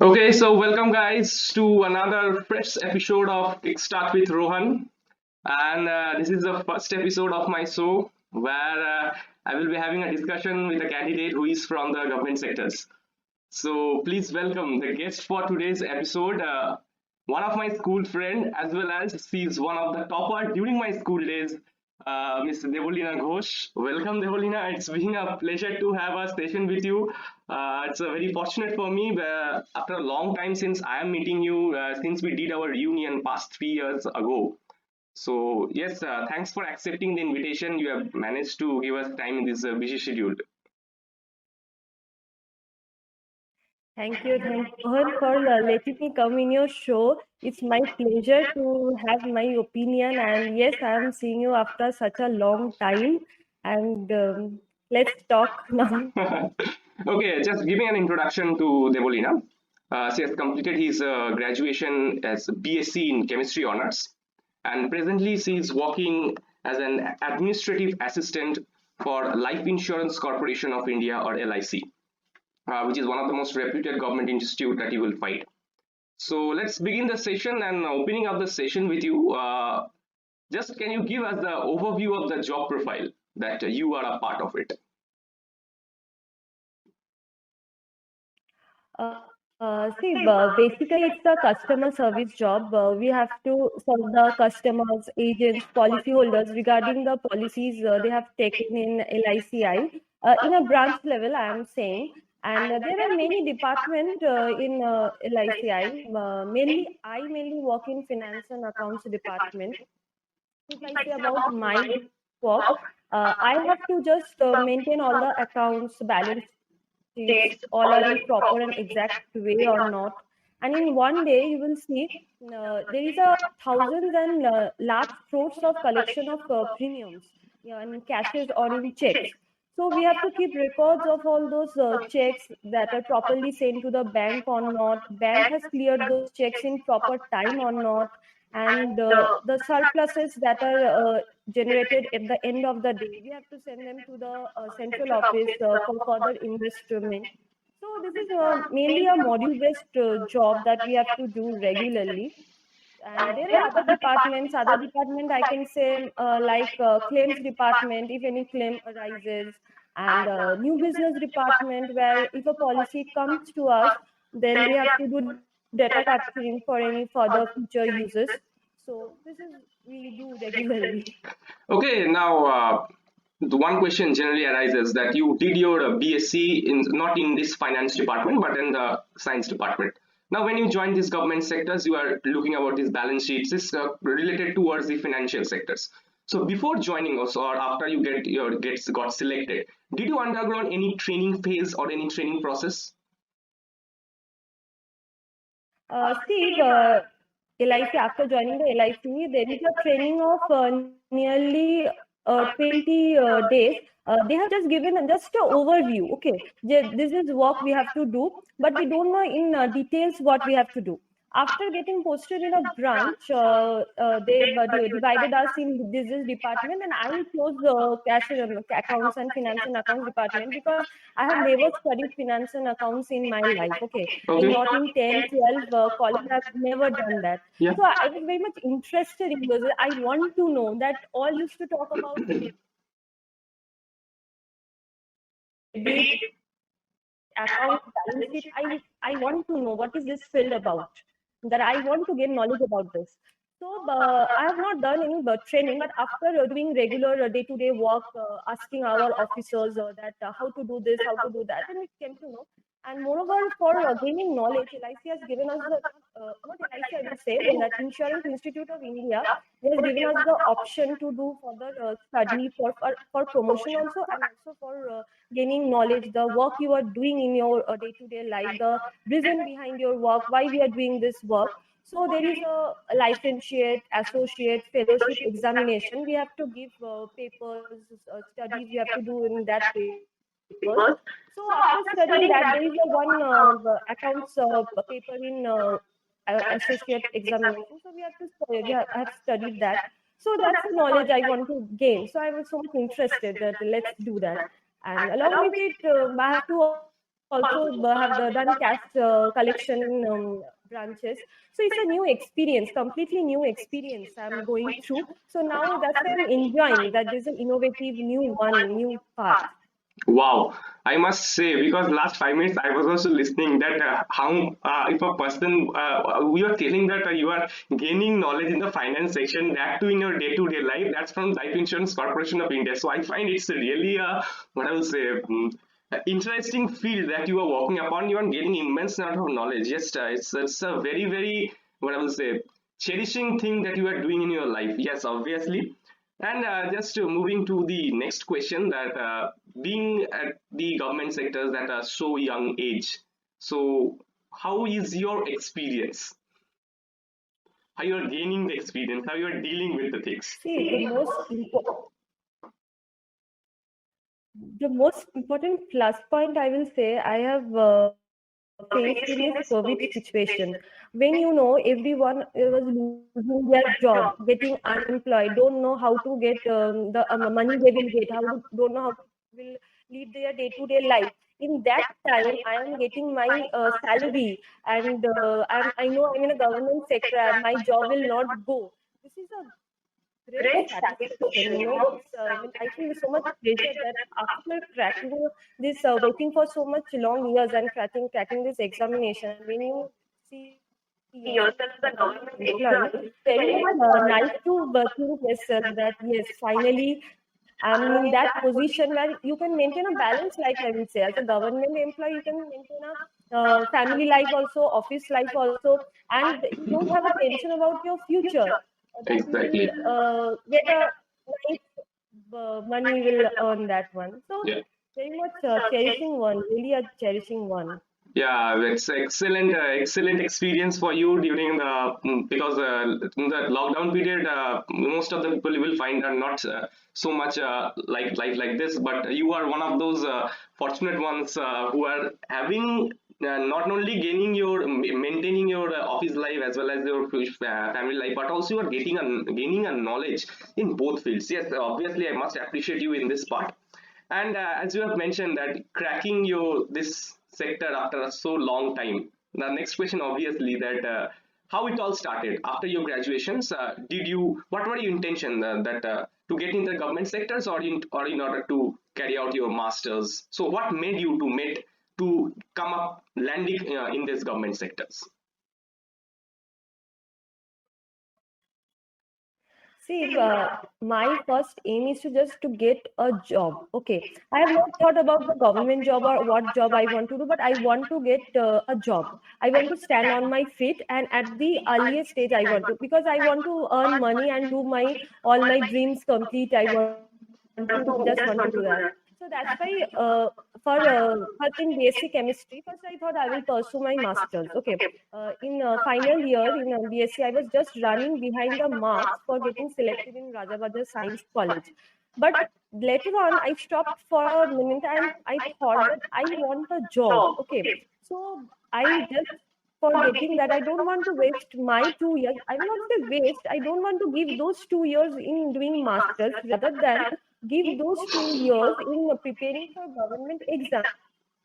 Okay, so welcome guys to another fresh episode of Kickstart with Rohan. And this is the first episode of my show where I will be having a discussion with a candidate who is from the government sectors. So please welcome the guest for today's episode, one of my school friend as well as she is one of the topper during my school days, Miss Devolina Ghosh. Welcome, Devolina. It's been a pleasure to have a session with you. It's very fortunate for me after a long time since I am meeting you, since we did our reunion past 3 years ago. So yes, thanks for accepting the invitation. You have managed to give us time in this busy schedule. Thank you, Mohan, for letting me come in your show. It's my pleasure to have my opinion. And yes, I'm seeing you after such a long time. And let's talk now. Okay, just giving an introduction to Devolina. She has completed his graduation as BSc in Chemistry Honors, and presently she is working as an administrative assistant for Life Insurance Corporation of India or LIC, which is one of the most reputed government institute that you will find. So let's begin the session and opening up the session with you. Just can you give us the overview of the job profile that you are a part of it? Basically, it's a customer service job. We have to serve the customers, agents, policyholders regarding the policies they have taken in LICI. In a branch level, I am saying. And there are many departments in LICI. I mainly work in finance and accounts department. If I say about my work, I have to just maintain all the accounts, balance sheets, all are in proper and exact way or not. And in one day, you will see there is a thousands and large crores of collection of premiums, yeah, in cashes or in checks. So we have to keep records of all those checks that are properly sent to the bank or not. Bank has cleared those checks in proper time or not, and the surpluses that are generated at the end of the day, we have to send them to the central office for further investment. So this is mainly a module-based job that we have to do regularly. And there are other department I can say like claims department, if any claim arises, and new business department, where if a policy comes to us, then we have to do data capturing for any further future uses. So this is we do regularly. Okay, now the one question generally arises that you did your BSc in not in this finance department but in the science department. Now, when you join these government sectors, you are looking about these balance sheets. This related towards the financial sectors. So, before joining us or after you got selected, did you undergo any training phase or any training process? LIC, after joining the LIC, there is a training of nearly 20 days. They have just given just an overview. Okay, this is work we have to do, but we don't know in details what we have to do. After getting posted in a branch, they divided us in this department, and I chose cash and accounts and finance and accounts department because I have never studied finance and accounts in my life. Okay, in Okay. not in 10, 12 college, I've never done that. Yeah. So I was very much interested in this. I want to know that all used to talk about debit, account, balance sheet. I want to know what is this field about. That I want to gain knowledge about this. So I have not done any training, but after doing regular day-to-day work, asking our officers that how to do this, how to do that, and we came to know. And moreover, for gaining knowledge, LIC has given us the not LIC, I will say that Insurance Institute of India has given us the option to do further study for promotion also, and also for gaining knowledge, the work you are doing in your day-to-day life, the reason behind your work, why we are doing this work. So there is a licentiate, associate, fellowship examination. We have to give papers, studies we have to do in that papers. So after studying that, there is a one accounts paper in associate examination. So we have to study, I have studied that. So that's the knowledge I want to gain. So I was so much interested that let's do that. And along with it, I have to also have done cash collection in branches. So it's a new experience, completely new experience I'm going through. So now that's why I'm enjoying that there's an innovative new one, new path. Wow, I must say, because last 5 minutes I was also listening that how if a person you are telling that you are gaining knowledge in the finance section, that too in your day-to-day life, that's from Life Insurance Corporation of India. So I find it's really a what I will say. Interesting field that you are working upon. You are getting immense amount of knowledge. Yes, it's a very what I will say cherishing thing that you are doing in your life. Yes, obviously. And just moving to the next question, that being at the government sectors that are so young age, so how is your experience? How you are gaining the experience? How you are dealing with the things? See, the most important plus point I will say I have faced in this COVID situation. When you know everyone was losing their job, getting unemployed, don't know how to get the money they will get, don't know how will lead their day-to-day life. In that time, I am getting my salary, and I know I'm in a government sector, and my job will not go. This is a great satisfaction. I feel so much pleasure that after cracking this, waiting for so much long years and cracking this examination, when you see yourself as a government employee, very much nice to think yourself that yes, finally I'm in that position where you can maintain a balanced life. I will say, as a government employee, you can maintain a family life also, office life also, and you don't have a tension about your future that you will Exactly. get a nice money will earn that one. So Yeah. very much cherishing one, really a cherishing one. Yeah, that's excellent, excellent experience for you during the because in the lockdown period, most of the people you will find are not so much like life like this. But you are one of those fortunate ones who are having not only gaining your maintaining your office life as well as your family life, but also you are getting a gaining a knowledge in both fields. Yes, obviously I must appreciate you in this part. And as you have mentioned that cracking your this sector after a so long time. The next question, obviously, that how it all started after your graduations. Did you what were your intention that to get in the government sectors or in order to carry out your masters? So what made you to come up landing in these government sectors? See, my first aim is to just to get a job. Okay, I have not thought about the government job or what job I want to do, but I want to get a job. I want to stand on my feet, and at the earliest stage, I want to, because I want to earn money and do my all my dreams complete. I want to do that. So that's why first in basic chemistry, first I thought I will pursue my masters. Okay, in final year in BSc, I was just running behind the marks for getting selected in Rajabhadrah Science College. But later on, I stopped for a minute and I thought that I want a job. Okay, so I just forgetting that I don't want to waste my 2 years. I will not say waste. I don't want to give those 2 years in doing masters rather than give those 2 years in preparing for government exam,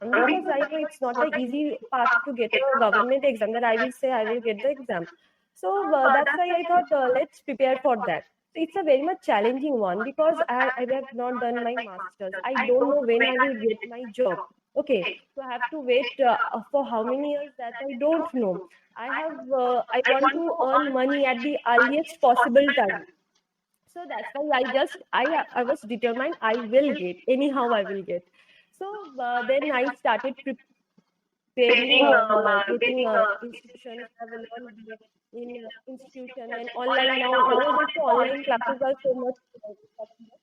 because I know it's not an easy path to get a government exam that I will say I will get the exam. So that's why I thought let's prepare for that. So it's a very much challenging one because I have not done my masters. I don't know when I will get my job. Okay, so I have to wait for how many years that I don't know. I want to earn money at the earliest possible time. So that's why I was determined I will get anyhow I will get. So then I started preparing, getting institutions. I have learned in institution and online now. Nowadays, the online classes are so much popular.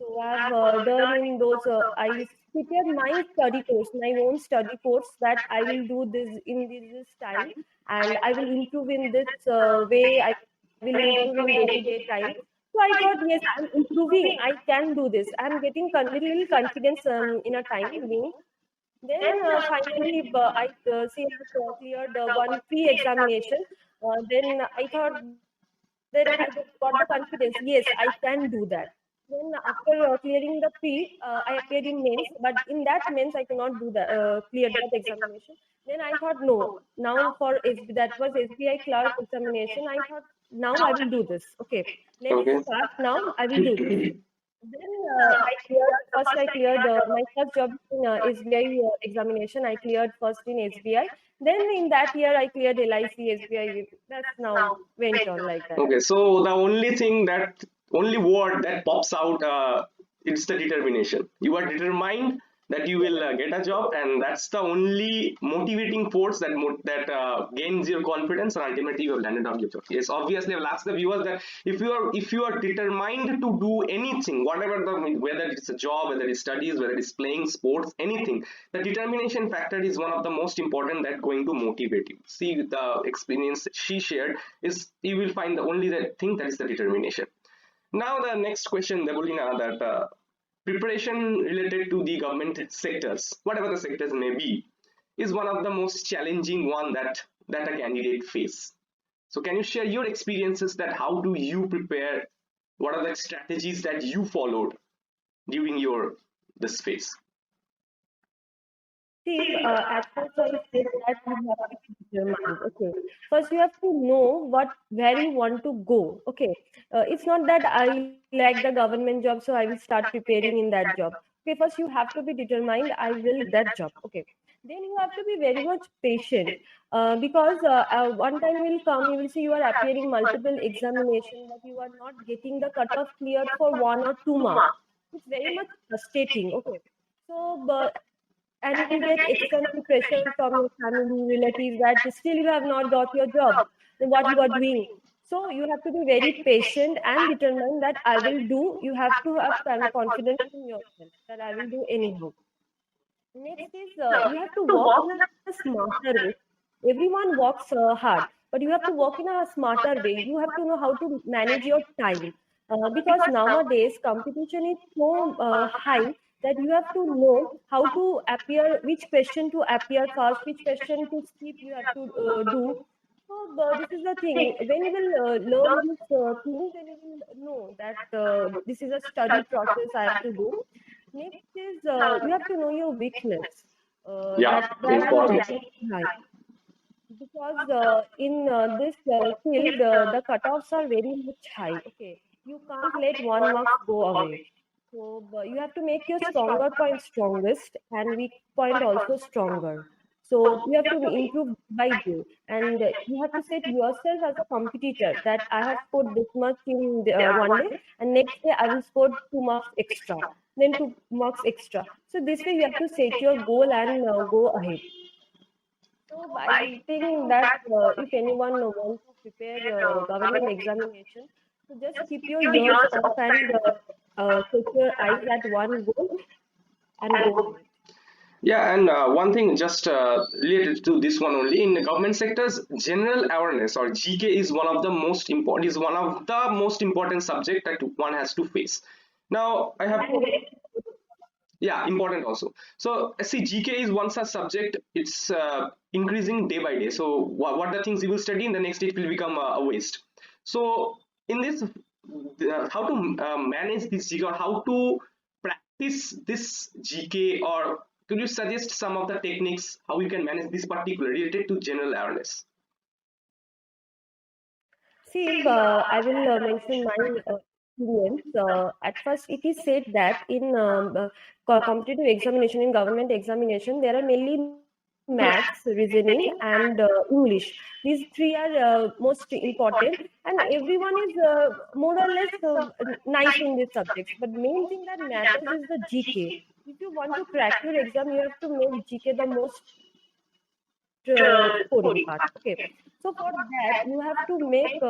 So I've done in those. I prepared my study course, my own study course that I will do this in this time, and I will improve in this way. I will improve in day-to-day time. So I thought, yes, I'm improving. I can do this. I'm getting little confidence in a time being. Then finally, I cleared one pre-examination. Then I thought, then I got the confidence. Yes, I can do that. Then after clearing the pre, I appeared in mains, but in that mains I cannot do the clear that examination. Then I thought no, now for that was SBI clerk examination. I thought now I will do this. Okay, let's Okay. start now. I will do this. Then I cleared first. I cleared my first job in SBI examination. I cleared first in SBI. Then in that year I cleared LIC SBI. That's now went on like that. Okay, so the only thing that only word that pops out, it's the determination. You are determined that you will get a job, and that's the only motivating force that gains your confidence, and ultimately you have landed on your job. Yes, obviously, I'll ask the viewers that if you are determined to do anything, whatever whether it's a job, whether it's studies, whether it's playing sports, anything, the determination factor is one of the most important that going to motivate you. See, the experience she shared is you will find the only that thing that is the determination. Now the next question, Debulina, that preparation related to the government sectors, whatever the sectors may be, is one of the most challenging one that a candidate face. So can you share your experiences that how do you prepare? What are the strategies that you followed during your this phase? See, at first I said that you have to keep your mind. Okay, first you have to know where you want to go. Okay, it's not that I like the government job, so I will start preparing in that job. Okay, first you have to be determined. I will that job. Okay, then you have to be very much patient because one time will come. You will see you are appearing multiple examination, but you are not getting the cutoff cleared for 1 or 2 marks. It's very much frustrating. Okay, so but and you will get external pressure from your family relatives that still you have not got your job, then what you are doing. So you have to be very patient and determined that I will do. You have to have confidence in yourself that I will do anyhow. Next is you have to walk in a smarter way. Everyone walks hard, but you have to walk in a smarter way. You have to know how to manage your time because nowadays competition is so high that you have to know how to appear, which question to appear first, which question to skip. You have to do. So this is the thing. When you will learn this thing, then you will know that this is a study process I have to do. Next is you have to know your weakness. Yeah, That is important. very high because in this field the cutoffs are very much high. Okay, you can't let 1 mark go away. So you have to make your stronger point strongest and weak point also stronger. So you have to improve by day, and you have to set yourself as a competitor that I have scored this much in one day, and next day I will score 2 marks extra, then 2 marks extra. So this way you have to set your goal and go ahead. So I think that if anyone wants to prepare government examination, so just keep your ears off and set your eyes at one goal and go ahead. Yeah, and one thing just related to this one only in the government sectors, general awareness or GK is one of the most important subject that one has to face. Now I have yeah important also. So see, GK is one such subject. It's increasing day by day. So what the things you will study in the next it will become a waste. So in this, how to manage this GK or how to practice this GK, or could you suggest some of the techniques how you can manage this particular related to general awareness? See, I will mention my experience. At first, it is said that in competitive examination, in government examination, there are mainly maths, reasoning, and English. These three are most important, and everyone is more or less nice in these subjects. But main thing that matters is the GK. If you want to crack your exam, you have to make GK the most scoring part. Okay, so for that you have to make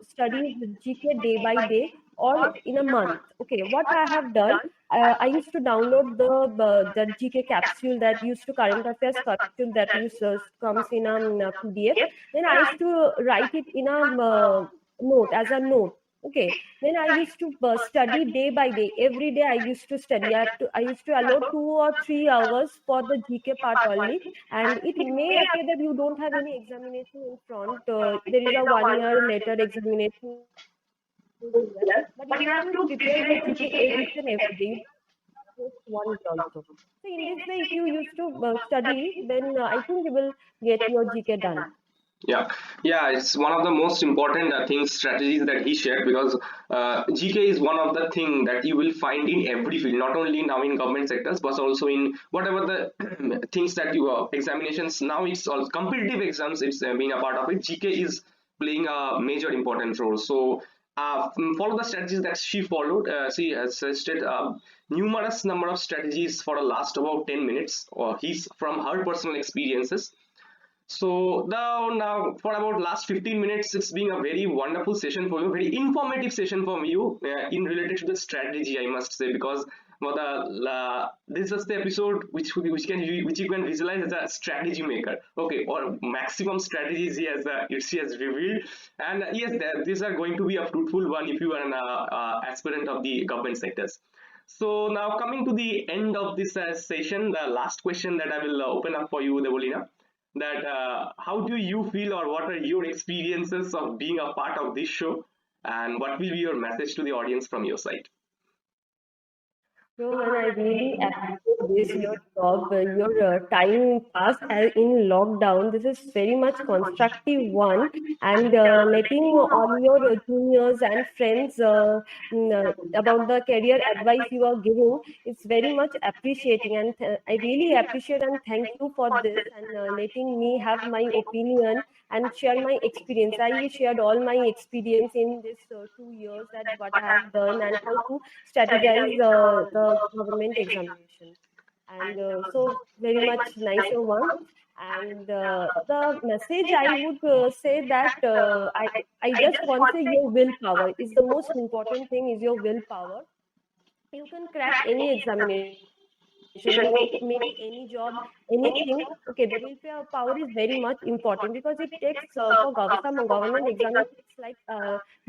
studies GK day by day or in a month. Okay, what I have done, I used to download the GK capsule that used to current affairs capsule that used comes in a PDF. Then I used to write it in a note as a note. Okay, then I used to study day by day. Every day I used to study. I used to allot 2 or 3 hours for the GK part only, and it may appear that you don't have any examination in front. There is a 1 year later examination do well, but you have to prepare your GK each and every day. Just one day also. So in this way, if you used to study, then I think you will get your GK done. Yeah, yeah, it's one of the most important things, strategies that he shared, because GK is one of the thing that you will find in every field, not only now in government sectors, but also in whatever the things that you examinations. Now it's all competitive exams. It's being a part of it. GK is playing a major important role. So follow the strategies that she followed. She has suggested numerous number of strategies for the last about 10 minutes, or he's from her personal experiences. So now for about last 15 minutes, it's been a very wonderful session for you, very informative session for you in related to the strategy, I must say, because for this is the episode which you can visualize as a strategy maker, okay, or maximum strategies she has revealed, and yes, these are going to be a fruitful one if you are an aspirant of the government sectors. So now coming to the end of this session, the last question that I will open up for you, Devolina, that how do you feel, or what are your experiences of being a part of this show, and what will be your message to the audience from your side? Rohan, I really appreciate this, your job, your time passed in lockdown. This is very much constructive one, and letting all your juniors and friends about the career advice you are giving, it's very much appreciating, and I really appreciate and thank you for this, and letting me have my opinion and share my experience. I shared all my experience in this 2 years, that what I have done and how to strategize the government examination. And so very much nicer one. And the message I would say that I just want to say your willpower is the most important thing, is your willpower. You can crack any examination, maybe any job, anything. Okay, the willpower is very much important, because it takes for some government examinations like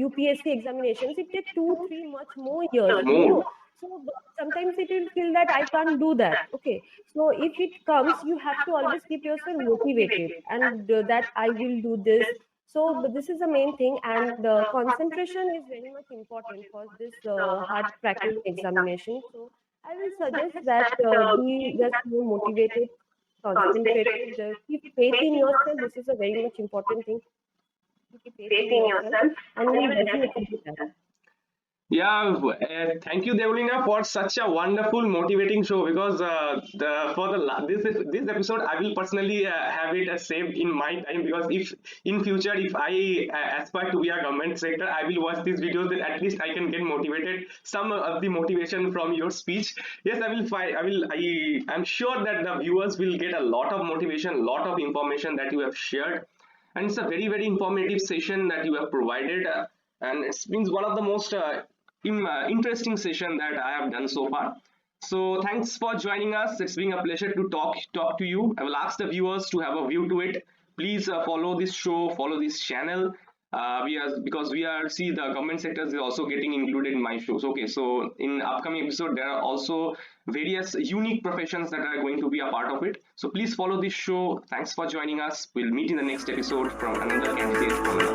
UPSC examinations, it takes 2 3 much more years, More. so sometimes it will feel that I can't do that. Okay, so if it comes, you have to always keep yourself motivated, and that I will do this. So but this is the main thing, and concentration is very much important for this hard cracking examination. So I will suggest that be just more motivated, concentrated, keep faith in yourself. This is a very much important thing. Keep faith in yourself, and you will definitely do that. Yeah, thank you, Devolina, for such a wonderful, motivating show. Because this episode, I will personally have it saved in my time. Because if in future, if I aspire to be a government sector, I will watch these videos. Then at least I can get motivated. Some of the motivation from your speech. Yes, I will find. I will. I'm sure that the viewers will get a lot of motivation, lot of information that you have shared, and it's a very informative session that you have provided. And it's been one of the most interesting session that I have done so far. So thanks for joining us. It's been a pleasure to talk to you. I will ask the viewers to have a view to it. Please follow this show, follow this channel. We are because we are see the government sectors is also getting included in my shows. Okay, so in upcoming episode there are also various unique professions that are going to be a part of it. So please follow this show. Thanks for joining us. We'll meet in the next episode from another candidate from another.